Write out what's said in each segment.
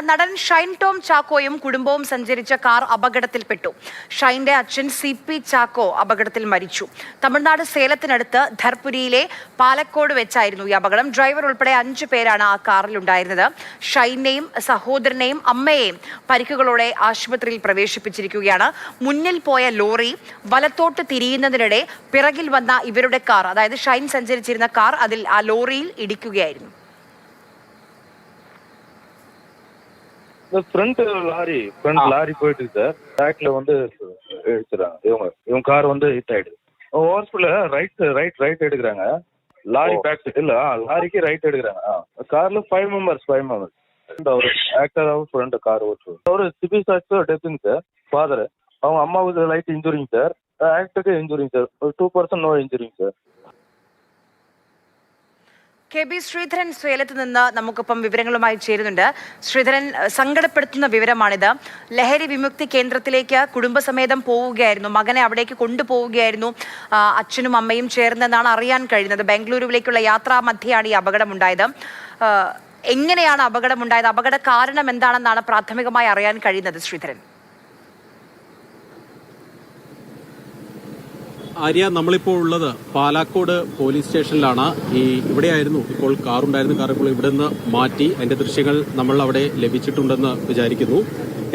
നടൻ ഷൈൻ ടോം ചാക്കോയും കുടുംബവും സഞ്ചരിച്ച കാർ അപകടത്തിൽപ്പെട്ടു. ഷൈന്റെ അച്ഛൻ CP ചാക്കോ അപകടത്തിൽ മരിച്ചു. തമിഴ്നാട് സേലത്തിനടുത്ത് ധർപുരിയിലെ പാലക്കോട് വെച്ചായിരുന്നു ഈ അപകടം. ഡ്രൈവർ ഉൾപ്പെടെ 5 പേരാണ് ആ കാറിൽ ഉണ്ടായിരുന്നത്. ഷൈനെയും സഹോദരനെയും അമ്മയെയും പരിക്കുകളോടെ ആശുപത്രിയിൽ പ്രവേശിപ്പിച്ചിരിക്കുകയാണ്. മുന്നിൽ പോയ ലോറി വലത്തോട്ട് തിരിയുന്നതിനിടെ പിറകിൽ വന്ന ഇവരുടെ കാർ, അതായത് ഷൈൻ സഞ്ചരിച്ചിരുന്ന കാർ, അതിൽ ആ ലോറിയിൽ ഇടിക്കുകയായിരുന്നു. ஃப்ரண்ட் லாரி போயிட்டு சார். பேக்ல வந்து எடுத்துறாங்க. இவங்க கார் வந்து ஹிட் ஆயிடுது. ஹாஸ்பிட்டல் ரைட் எடுக்கிறாங்க. லாரி பேக் இல்ல, லாரிக்கு ரைட் எடுக்கிறாங்க. கார்ல 5 மெம்பர்ஸ் அவர் ஆக்டராகவும் ஃப்ரண்ட் கார் ஓட்டுவார். ஒரு சிபி சாக்ஸோ டெத்துங்க சார். ஃபாதர் அவங்க அம்மாவுக்கு லைட் இன்ஜுரிங்க சார். ஆக்டருக்கு இன்ஜுரிங்க சார். 2% நோ இன்ஜுரிங்க சார். KB ശ്രീധരൻ സേലത്ത് നിന്ന് നമുക്കൊപ്പം വിവരങ്ങളുമായി ചേരുന്നുണ്ട്. ശ്രീധരൻ, സങ്കടപ്പെടുത്തുന്ന വിവരമാണിത്. ലഹരി വിമുക്തി കേന്ദ്രത്തിലേക്ക് കുടുംബസമേതം പോവുകയായിരുന്നു, മകനെ അവിടേക്ക് കൊണ്ടുപോവുകയായിരുന്നു അച്ഛനും അമ്മയും ചേർന്നെന്നാണ് അറിയാൻ കഴിയുന്നത്. ബാംഗ്ലൂരുവിലേക്കുള്ള യാത്രാ മധ്യയാണ് ഈ അപകടമുണ്ടായത്. എങ്ങനെയാണ് അപകടമുണ്ടായത്? അപകട കാരണം എന്താണെന്നാണ് പ്രാഥമികമായി അറിയാൻ കഴിയുന്നത് ശ്രീധരൻ? ആര്യ, നമ്മളിപ്പോൾ ഉള്ളത് പാലക്കോട് പോലീസ് സ്റ്റേഷനിലാണ്. ഇവിടെയായിരുന്നു ഇപ്പോൾ കാറുണ്ടായിരുന്നു. കാർ ഇപ്പോൾ ഇവിടെ നിന്ന് മാറ്റി. അതിന്റെ ദൃശ്യങ്ങൾ നമ്മൾ അവിടെ ലഭിച്ചിട്ടുണ്ടെന്ന് വിചാരിക്കുന്നു.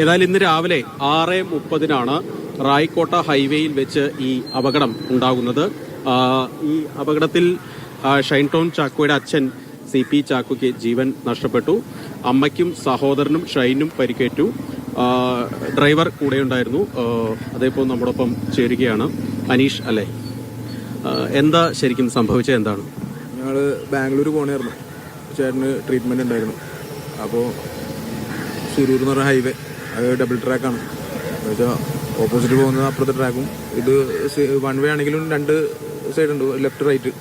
ഏതായാലും ഇന്ന് രാവിലെ 6:30 റായ്ക്കോട്ട ഹൈവേയിൽ വെച്ച് ഈ അപകടം ഉണ്ടാകുന്നത്. ഈ അപകടത്തിൽ ഷൈൻ ടോം ചാക്കോയുടെ അച്ഛൻ CP ചാക്കോയ്ക്ക് ജീവൻ നഷ്ടപ്പെട്ടു. അമ്മയ്ക്കും സഹോദരനും ഷൈനും പരിക്കേറ്റു. ഡ്രൈവർ കൂടെ ഉണ്ടായിരുന്നു. അതേപോലെ നമ്മോടൊപ്പം ചേരുകയാണ്. അനീഷ് അല്ലേ, എന്താ ശരിക്കും സംഭവിച്ചത്? എന്താണ്? ഞങ്ങൾ ബാംഗ്ലൂർ പോകണമായിരുന്നു. ചേട്ടന് ട്രീറ്റ്മെൻറ്റ് ഉണ്ടായിരുന്നു. അപ്പോൾ ശിരൂർ എന്ന് പറഞ്ഞ ഹൈവേ, അത് ഡബിൾ ട്രാക്കാണ്. എന്നുവെച്ചാൽ ഓപ്പോസിറ്റ് പോകുന്നത് അപ്പുറത്തെ ട്രാക്കും, ഇത് 1 വേ ആണെങ്കിലും 2 സൈഡുണ്ട്, ലെഫ്റ്റ് റൈറ്റ്.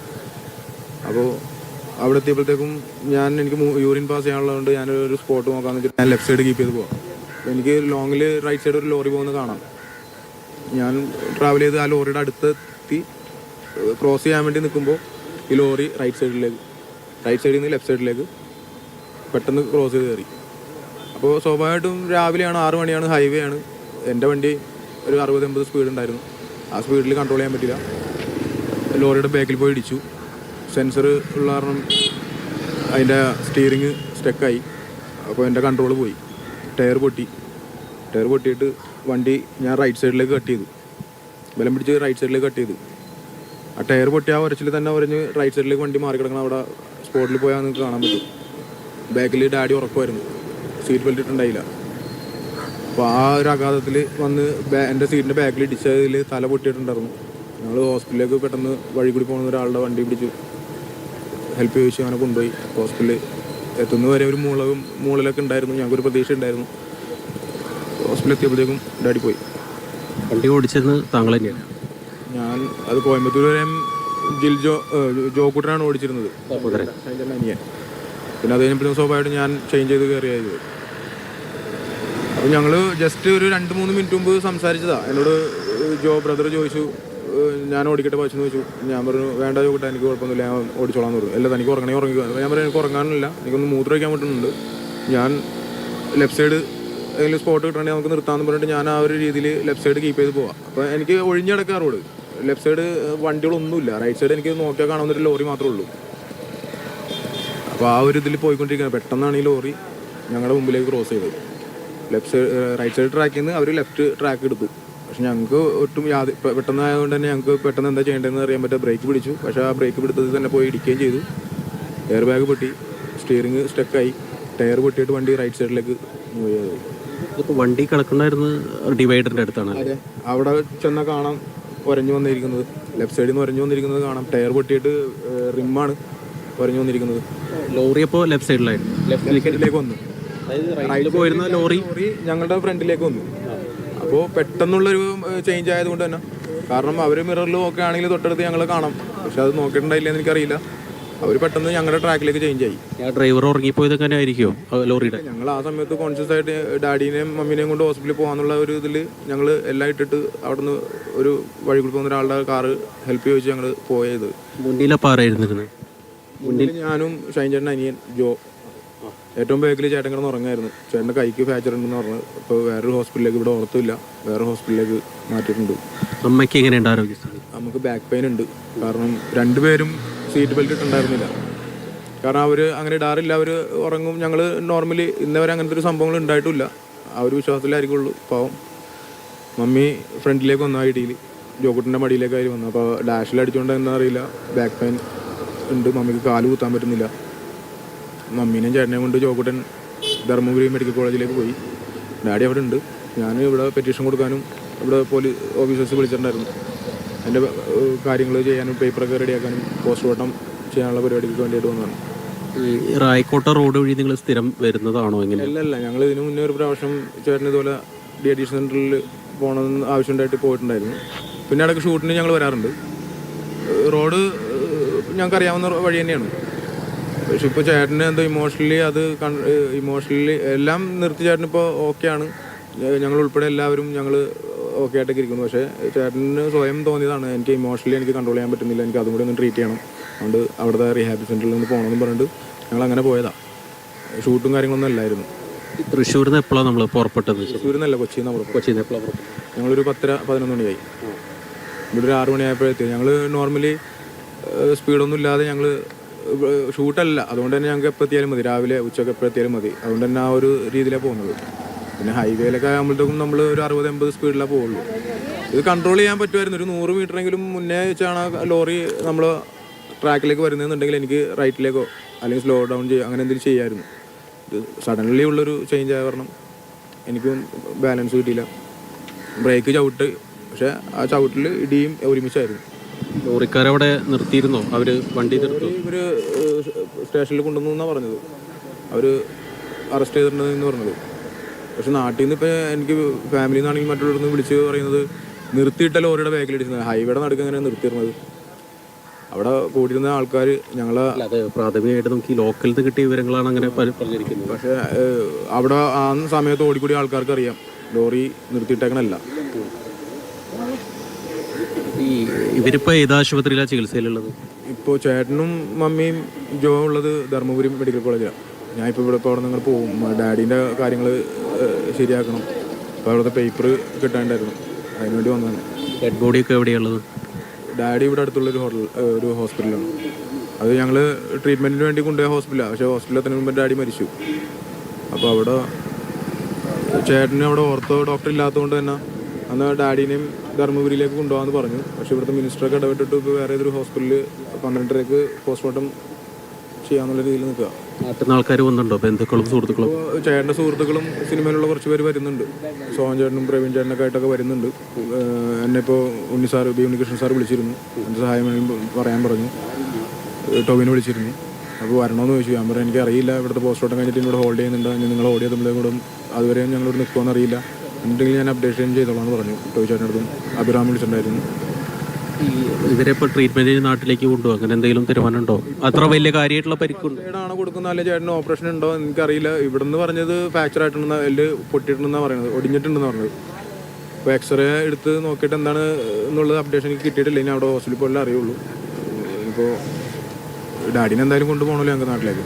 അപ്പോൾ അവിടെ എത്തിയപ്പോഴത്തേക്കും എനിക്ക് യൂറിൻ പാസ് ചെയ്യാനുള്ളതുകൊണ്ട് ഞാനൊരു സ്പോട്ട് നോക്കാമെന്ന് വെച്ചിട്ട് ഞാൻ ലെഫ്റ്റ് സൈഡ് കീപ്പ് ചെയ്ത് പോകാം. അപ്പോൾ എനിക്ക് ലോങ്ങിൽ റൈറ്റ് സൈഡ് ഒരു ലോറി പോകുന്നത് കാണാം. ഞാൻ ട്രാവൽ ചെയ്ത് ആ ലോറിയുടെ അടുത്തെത്തി ക്രോസ് ചെയ്യാൻ വേണ്ടി നിൽക്കുമ്പോൾ ഈ ലോറി റൈറ്റ് സൈഡിൽ നിന്ന് ലെഫ്റ്റ് സൈഡിലേക്ക് പെട്ടെന്ന് ക്രോസ് ചെയ്ത് കയറി. അപ്പോൾ സ്വാഭാവികമായിട്ടും രാവിലെയാണ്, 6 മണിയാണ്, ഹൈവേ ആണ്. എൻ്റെ വണ്ടി ഒരു 60-80 സ്പീഡ് ഉണ്ടായിരുന്നു. ആ സ്പീഡിൽ കൺട്രോൾ ചെയ്യാൻ പറ്റില്ല. ലോറിയുടെ ബാക്കിൽ പോയി ഇടിച്ചു. സെൻസർ ഉള്ള കാരണം അതിൻ്റെ സ്റ്റിയറിങ് സ്റ്റക്കായി. അപ്പോൾ എൻ്റെ കൺട്രോൾ പോയി. ടയർ പൊട്ടിയിട്ട് വണ്ടി ഞാൻ റൈറ്റ് സൈഡിലേക്ക് കട്ട് ചെയ്തു. ബലം പിടിച്ച് റൈറ്റ് സൈഡിലേക്ക് കട്ട് ചെയ്തു. ആ ടയർ പൊട്ടി ആ ഉരച്ചിൽ തന്നെ ഉരഞ്ഞ് റൈറ്റ് സൈഡിലേക്ക് വണ്ടി മാറി കിടക്കണം. അവിടെ സ്പോട്ടിൽ പോയാൽ നിങ്ങൾക്ക് കാണാൻ പറ്റും. ബാക്കിൽ ഡാഡി ഉറക്കുമായിരുന്നു, സീറ്റ് ബെൽറ്റ് ഇട്ടുണ്ടായില്ല. അപ്പോൾ ആ ഒരു ആഘാതത്തിൽ വന്ന് എൻ്റെ സീറ്റിൻ്റെ ബാക്കിൽ ഇടിച്ചതിൽ തല പൊട്ടിയിട്ടുണ്ടായിരുന്നു. ഞങ്ങൾ ഹോസ്പിറ്റലിലേക്ക് പെട്ടെന്ന് വഴി കൂടി പോകുന്ന ഒരാളുടെ വണ്ടി പിടിച്ചു ഹെൽപ്പ് ചോദിച്ചു. അങ്ങനെ കൊണ്ടുപോയി ഹോസ്പിറ്റലിൽ എത്തുന്നവരെ ഒരു മൂളലൊക്കെ ഉണ്ടായിരുന്നു. ഞങ്ങൾക്കൊരു പ്രതീക്ഷ ഉണ്ടായിരുന്നു. ഹോസ്പിറ്റലിൽ എത്തിയപ്പോഴത്തേക്കും ഡാഡി പോയി. വണ്ടി ഓടിച്ചത് താങ്കൾ തന്നെയാണ്? ഞാൻ അത് കോയമ്പത്തൂർ വരെ ജോക്കുട്ടനാണ് ഓടിച്ചിരുന്നത്, അനിയൻ. പിന്നെ അത് കഴിഞ്ഞപ്പോഴും സ്വാഭാവികമായിട്ട് ഞാൻ ചേഞ്ച് ചെയ്ത് കയറിയായത്. അപ്പോൾ ഞങ്ങൾ ജസ്റ്റ് ഒരു 2-3 മിനിറ്റ് മുമ്പ് സംസാരിച്ചതാണ്. എന്നോട് ബ്രദർ ചോദിച്ചു, ഞാൻ ഓടിക്കട്ടെ പശുന്ന് ചോദിച്ചു. ഞാൻ പറഞ്ഞു വേണ്ട ജോക്കുട്ട, എനിക്ക് കുഴപ്പമൊന്നുമില്ല, ഞാൻ ഓടിച്ചോളാന്ന് പറഞ്ഞു. അല്ല, തനിക്ക് ഉറങ്ങിക്കോ. ഞാൻ പറഞ്ഞു എനിക്ക് ഉറങ്ങാനില്ല, എനിക്കൊന്ന് മൂത്രം വയ്ക്കാൻ പറ്റുന്നുണ്ട്. ഞാൻ ലെഫ്റ്റ് സൈഡ് ഏതെങ്കിലും സ്പോട്ട് കിട്ടണമെങ്കിൽ നമുക്ക് നിർത്താമെന്ന് പറഞ്ഞിട്ട് ഞാൻ ആ ഒരു രീതിയിൽ ലെഫ്റ്റ് സൈഡ് കീപ്പ് ചെയ്ത് പോവാം. അപ്പോൾ എനിക്ക് ഒഴിഞ്ഞടക്കാൻ റോഡ്, ലെഫ്റ്റ് സൈഡ് വണ്ടികളൊന്നുമില്ല. റൈറ്റ് സൈഡ് എനിക്ക് നോക്കിയാൽ കാണാവുന്നൊരു ലോറി മാത്രമേ ഉള്ളൂ. അപ്പോൾ ആ ഒരു ഇതിൽ പോയിക്കൊണ്ടിരിക്കുകയാണ്. പെട്ടെന്നാണ് ഈ ലോറി ഞങ്ങളുടെ മുമ്പിലേക്ക് ക്രോസ് ചെയ്തത്. റൈറ്റ് സൈഡ് ട്രാക്കിൽ നിന്ന് അവർ ലെഫ്റ്റ് ട്രാക്ക് എടുത്തു. പക്ഷെ ഞങ്ങൾക്ക് ഒട്ടും പെട്ടെന്നായതുകൊണ്ട് തന്നെ ഞങ്ങൾക്ക് പെട്ടെന്ന് എന്താ ചെയ്യേണ്ടതെന്ന് അറിയാൻ പറ്റുക. ബ്രേക്ക് പിടിച്ചു. പക്ഷേ ആ ബ്രേക്ക് പിടുത്തത്തിൽ തന്നെ പോയി ഇടിക്കുകയും ചെയ്തു. എയർ ബാഗ് പൊട്ടി, സ്റ്റിയറിങ് സ്റ്റക്കായി, ടയർ പൊട്ടിയിട്ട് വണ്ടി റൈറ്റ് സൈഡിലേക്ക് മൂവ് ചെയ്തു. ഇപ്പോൾ വണ്ടി കിടക്കണ്ടായിരുന്നു ഡിവൈഡറിൻ്റെ അടുത്താണ്. അതെ, അവിടെ ചെന്നാൽ കാണാം ഉരഞ്ഞു വന്നിരിക്കുന്നത്. ലെഫ്റ്റ് സൈഡിൽ നിന്ന് ഉരഞ്ഞു വന്നിരിക്കുന്നത് കാണാം. ടയർ പൊട്ടിയിട്ട് റിമ്മാണ് ഉരഞ്ഞു വന്നിരിക്കുന്നത്. ലോറി അപ്പോൾ ലെഫ്റ്റ് സൈഡിലായിരുന്നു, ലെഫ്റ്റിലേക്ക് വന്നു. റൈറ്റ് പോയിരുന്ന ലോറി ഞങ്ങളുടെ ഫ്രണ്ടിലേക്ക് വന്നു. അപ്പോൾ പെട്ടെന്നുള്ളൊരു ചേഞ്ച് ആയതുകൊണ്ട് തന്നെ, കാരണം അവർ മിററിൽ നോക്കുകയാണെങ്കിൽ തൊട്ടടുത്ത് ഞങ്ങൾ കാണാം. പക്ഷെ അത് നോക്കിയിട്ടുണ്ടായില്ലെന്ന് എനിക്കറിയില്ല. അവർ പെട്ടെന്ന് ഞങ്ങളുടെ ട്രാക്കിലേക്ക് ചേഞ്ച് ആയി. ഡ്രൈവർ ഉറങ്ങിപ്പോയത് എങ്ങനെ ആയിരിക്കുമോ ലോറിയുടെ? ഞങ്ങൾ ആ സമയത്ത് കോൺഷ്യസ് ആയിട്ട് ഡാഡിനെയും മമ്മീനെയും കൊണ്ട് ഹോസ്പിറ്റലിൽ പോകാന്നുള്ള ഒരു ഇതിൽ ഞങ്ങൾ എല്ലാം ഇട്ടിട്ട് അവിടെ നിന്ന് ഒരു വഴി കൂടി പോകുന്ന ഒരാളുടെ കാറ് ഹെൽപ്പ് ചോദിച്ച് ഞങ്ങൾ പോയത്. മുന്നിലപ്പോൾ ആരായിരുന്നിരുന്നത്? മുന്നിൽ ഞാനും ഷൈൻ ചേട്ടൻ അനിയൻ ജോ. ഏറ്റവും ബാക്കിൽ ചേട്ടൻ കിടന്ന് ഉറങ്ങായിരുന്നു. ചേട്ടൻ്റെ കൈക്ക് ഫ്രാക്ചർ ഉണ്ടെന്ന് പറഞ്ഞു. ഇപ്പോൾ വേറൊരു ഹോസ്പിറ്റലിലേക്ക്, ഇവിടെ ഓർത്തില്ല, വേറെ ഹോസ്പിറ്റലിലേക്ക് മാറ്റിയിട്ടുണ്ട്. അമ്മയ്ക്ക് എങ്ങനെയുണ്ട് ആരോഗ്യസ്ഥിതി? നമുക്ക് ബാക്ക് പെയിൻ ഉണ്ട്. കാരണം രണ്ടുപേരും സീറ്റ് ബെൽറ്റ് ഇട്ടുണ്ടായിരുന്നില്ല. കാരണം അവർ അങ്ങനെ ഇടാറില്ല, അവർ ഉറങ്ങും. ഞങ്ങൾ നോർമലി ഇന്നവരെ അങ്ങനത്തെ ഒരു സംഭവങ്ങൾ ഉണ്ടായിട്ടില്ല. ആ ഒരു വിശ്വാസത്തിലായിരിക്കുള്ളൂ. പാവം മമ്മി ഫ്രണ്ടിലേക്ക് വന്നു, ഐഡിയിൽ ജോക്കുട്ടിൻ്റെ മടിയിലേക്കായി വന്നു. അപ്പോൾ ഡാഷിൽ അടിച്ചുകൊണ്ട് എന്താ അറിയില്ല, ബാക്ക് പെയിൻ ഉണ്ട്. മമ്മിക്ക് കാല് കുത്താൻ പറ്റുന്നില്ല. മമ്മീനെയും ചേട്ടനെയും കൊണ്ട് ജോക്കുട്ടൻ ധർമ്മപുരി മെഡിക്കൽ കോളേജിലേക്ക് പോയി. ഡാഡി അവിടെ ഉണ്ട്. ഞാൻ ഇവിടെ പെറ്റീഷൻ കൊടുക്കാനും ഇവിടെ പോലീസ് ഓഫീസേഴ്സ് വിളിച്ചിട്ടുണ്ടായിരുന്നു. എൻ്റെ കാര്യങ്ങൾ ചെയ്യാനും പേപ്പറൊക്കെ റെഡിയാക്കാനും പോസ്റ്റ്മോർട്ടം ചെയ്യാനുള്ള പരിപാടിക്ക് വേണ്ടിയിട്ട് വന്നതാണ്. ഈ റായിക്കോട്ട റോഡ് വഴി നിങ്ങൾ സ്ഥിരം വരുന്നതാണോ? എങ്ങനെ? അല്ല, ഞങ്ങൾ ഇതിന് മുന്നേ ഒരു പ്രാവശ്യം ചേട്ടൻ ഇതുപോലെ ഡി അഡിഷൻ സെൻറ്ററിൽ പോകണമെന്ന് ആവശ്യമുണ്ടായിട്ട് പോയിട്ടുണ്ടായിരുന്നു. പിന്നെ ഇടയ്ക്ക് ഷൂട്ടിന് ഞങ്ങൾ വരാറുണ്ട്. റോഡ് ഞങ്ങൾക്ക് അറിയാവുന്ന വഴി തന്നെയാണ്. പക്ഷെ ഇപ്പോൾ ചേട്ടന് എന്തോ ഇമോഷണലി എല്ലാം നിർത്തി ചേട്ടനിപ്പോൾ ഓക്കെയാണ്. ഞങ്ങൾ ഉൾപ്പെടെ എല്ലാവരും ഞങ്ങൾ ഓക്കെ ആയിട്ടൊക്കെ ഇരിക്കുന്നു. പക്ഷേ ചേട്ടന് സ്വയം തോന്നിയതാണ്, എനിക്ക് ഇമോഷണലി എനിക്ക് കൺട്രോൾ ചെയ്യാൻ പറ്റുന്നില്ല, എനിക്ക് അതും കൂടി ഒന്ന് ട്രീറ്റ് ചെയ്യണം, അതുകൊണ്ട് അവിടുത്തെ റീഹാബ് സെൻറ്ററിൽ നിന്ന് പോകണമെന്ന് പറഞ്ഞിട്ട് ഞങ്ങൾ അങ്ങനെ പോയതാണ്. ഷൂട്ടും കാര്യങ്ങളൊന്നും അല്ലായിരുന്നു. തൃശ്ശൂരിൽ നിന്ന് എപ്പോഴാണ് നമ്മൾ പുറപ്പെട്ടത്? തൃശ്ശൂരിൽ നിന്നല്ല, കൊച്ചിയിൽ നിന്ന് പുറപ്പെട്ടു. കൊച്ചിയിൽ നിന്ന് എപ്പോഴാണ് പുറപ്പെട്ടത്? ഞങ്ങളൊരു 10-11 മണിയായി. ഇവിടെ ഒരു 6 മണിയായപ്പോഴെത്തി. ഞങ്ങൾ നോർമലി സ്പീഡൊന്നും ഇല്ലാതെ ഞങ്ങൾ ഷൂട്ടല്ല, അതുകൊണ്ട് തന്നെ ഞങ്ങൾക്ക് എപ്പോൾ എത്തിയാലും മതി, രാവിലെ ഉച്ചയ്ക്ക് എപ്പോൾ എത്തിയാലും മതി. അതുകൊണ്ട് തന്നെ ആ ഒരു രീതിയിലാണ് പോകുന്നത്. പിന്നെ ഹൈവേയിലൊക്കെ ആകുമ്പോഴത്തേക്കും നമ്മൾ ഒരു 60-80 സ്പീഡിലാണ് പോകുള്ളൂ. ഇത് കൺട്രോൾ ചെയ്യാൻ പറ്റുമായിരുന്നു. ഒരു 100 മീറ്ററെങ്കിലും മുന്നേ വെച്ചാണ് ലോറി നമ്മൾ ട്രാക്കിലേക്ക് വരുന്നതെന്നുണ്ടെങ്കിൽ എനിക്ക് റൈറ്റിലേക്കോ അല്ലെങ്കിൽ സ്ലോ ഡൗൺ ചെയ്യുക, അങ്ങനെ എന്തെങ്കിലും ചെയ്യാമായിരുന്നു. ഇത് സഡൻലി ഉള്ളൊരു ചേഞ്ച് ആയ കാരണം എനിക്കും ബാലൻസ് കിട്ടിയില്ല. ബ്രേക്ക് ചവിട്ട്, പക്ഷേ ആ ചവിട്ടിൽ ഇടിയും ഒരുമിച്ചായിരുന്നു. ലോറിക്കാരവിടെ നിർത്തിയിരുന്നോ? അവർ വണ്ടി നിർത്തി? ഇവർ സ്റ്റേഷനിൽ കൊണ്ടുവന്നു എന്നാണ് പറഞ്ഞത്. അവർ അറസ്റ്റ് ചെയ്തിട്ടുണ്ടെന്ന് പറഞ്ഞത്. പക്ഷെ നാട്ടിൽ നിന്ന് ഇപ്പോൾ എനിക്ക് ഫാമിലിയിൽ നിന്നാണെങ്കിൽ മറ്റുള്ളവർ വിളിച്ച് പറയുന്നത് നിർത്തിയിട്ട ലോറിയുടെ ബാക്കിൽ ഇടിച്ചത്. ഹൈവേയുടെ നടുക്ക് എങ്ങനെയാണ് നിർത്തിയിരുന്നത്? അവിടെ കൂടിയിരുന്ന ആൾക്കാർ ഞങ്ങളെ പ്രാഥമികമായിട്ട് നമുക്ക് ഈ ലോക്കലിൽ നിന്ന് കിട്ടിയ വിവരങ്ങളാണ് അങ്ങനെ പറഞ്ഞിരിക്കുന്നത്. പക്ഷേ അവിടെ ആ സമയത്ത് ഓടിക്കൂടിയ ആൾക്കാർക്ക് അറിയാം ലോറി നിർത്തിയിട്ടേക്കണല്ല. ഈ ഇവരിപ്പോൾ ഏത് ആശുപത്രിയിലാണ് ചികിത്സയിലുള്ളത്? ഇപ്പോൾ ചേട്ടനും മമ്മിയും ജോ ഉള്ളത് ധർമ്മപുരി മെഡിക്കൽ കോളേജിലാണ്. ഞാനിപ്പോൾ ഇവിടെ അവിടെ നിങ്ങൾ പോകും, ഡാഡീൻ്റെ കാര്യങ്ങൾ ശരിയാക്കണം. അപ്പോൾ അവിടുത്തെ പേപ്പർ കിട്ടാണ്ടായിരുന്നു, അതിനുവേണ്ടി വന്നതാണ്. ഡെഡ് ബോഡിയൊക്കെ എവിടെയുള്ളത്? ഡാഡി ഇവിടെ അടുത്തുള്ളൊരു ഒരു ഹോസ്പിറ്റലാണ്. അത് ഞങ്ങൾ ട്രീറ്റ്മെൻറ്റിന് വേണ്ടി കൊണ്ടുപോയ ഹോസ്പിറ്റലാണ്. പക്ഷേ ഹോസ്പിറ്റലിൽ എത്തുന്നതിന് മുമ്പ് ഡാഡി മരിച്ചു. അപ്പോൾ അവിടെ ചേട്ടന് അവിടെ ഓർത്തോ ഡോക്ടർ ഇല്ലാത്തതുകൊണ്ട് തന്നെ അന്ന് ഡാഡീനെയും ധർമ്മപുരിയിലേക്ക് കൊണ്ടുപോകാമെന്ന് പറഞ്ഞു. പക്ഷേ ഇവിടുത്തെ മിനിസ്റ്ററൊക്കെ ഇടപെട്ടിട്ട് ഇപ്പോൾ വേറെ ഏതൊരു ഹോസ്പിറ്റലിൽ 12:30 പോസ്റ്റ്മോർട്ടം ചെയ്യാന്നുള്ള രീതിയിൽ നിൽക്കുക. നാട്ടിൽ ആൾക്കാർ വന്നിട്ടുണ്ടോ? ബന്ധുക്കളും സുഹൃത്തുക്കളും? ചേട്ടൻ്റെ സുഹൃത്തുക്കളും സിനിമയിലുള്ള കുറച്ച് പേര് വരുന്നുണ്ട്. സോഹൻ ചേട്ടനും പ്രവീൺ ചേട്ടനൊക്കെ ആയിട്ടൊക്കെ വരുന്നുണ്ട്. എന്നെ ഇപ്പോൾ ഉണ്ണികൃഷ്ണൻ സാർ വിളിച്ചിരുന്നു, എൻ്റെ സഹായം പറയാൻ പറഞ്ഞു. ടോവിനെ വിളിച്ചിരുന്നു. അപ്പോൾ വരണമെന്ന് ചോദിച്ചു. ഞാൻ പറഞ്ഞു എനിക്കറിയില്ല, ഇവിടുത്തെ പോസ്റ്റ്മോർട്ടം കഴിഞ്ഞിട്ട് ഇവിടെ ഹോൾഡ് ചെയ്യുന്നുണ്ട്, നിങ്ങൾ ഓടിയതുമ്പോഴേ കൂടെ അതുവരെ ഞങ്ങളിവിടെ നിൽക്കുമെന്ന് അറിയില്ല, എന്തെങ്കിലും ഞാൻ അപ്ഡേഷൻ ചെയ്തോളാം എന്ന് പറഞ്ഞു. ടോവി ചേട്ടനടുത്തും അഭിറാം വിളിച്ചിട്ടുണ്ടായിരുന്നു. ഇവരെ ഇപ്പോൾ ട്രീറ്റ്മെന്റിന് നാട്ടിലേക്ക് കൊണ്ടുപോകും, അങ്ങനെ എന്തെങ്കിലും തീരുമാനമുണ്ടോ? അത്ര വലിയ കാര്യമായിട്ടുള്ള പരിക്കുണ്ട്? ചേട്ടനാണോ കൊടുക്കുന്ന, അല്ലെങ്കിൽ ചേട്ടന് ഓപ്പറേഷൻ ഉണ്ടോ എനിക്കറിയില്ല. ഇവിടെ നിന്ന് പറഞ്ഞത് ഫ്രാക്ചർ ആയിട്ടുണ്ടെന്ന്, എല്ല് പൊട്ടിയിട്ടുണ്ടെന്നാണ് പറയുന്നത്, ഒടിഞ്ഞിട്ടുണ്ടെന്ന് പറഞ്ഞത്. അപ്പോൾ എക്സ്റേ എടുത്ത് നോക്കിയിട്ട് എന്താണ് എന്നുള്ളത് അപ്ഡേഷൻ എനിക്ക് കിട്ടിയിട്ടില്ല. ഇനി അവിടെ ഹോസ്പിറ്റലിൽ പോലും അറിയുള്ളൂ. ഇപ്പോൾ ഡാഡിനെ എന്തായാലും കൊണ്ടുപോകണമല്ലോ ഞങ്ങൾക്ക് നാട്ടിലേക്ക്.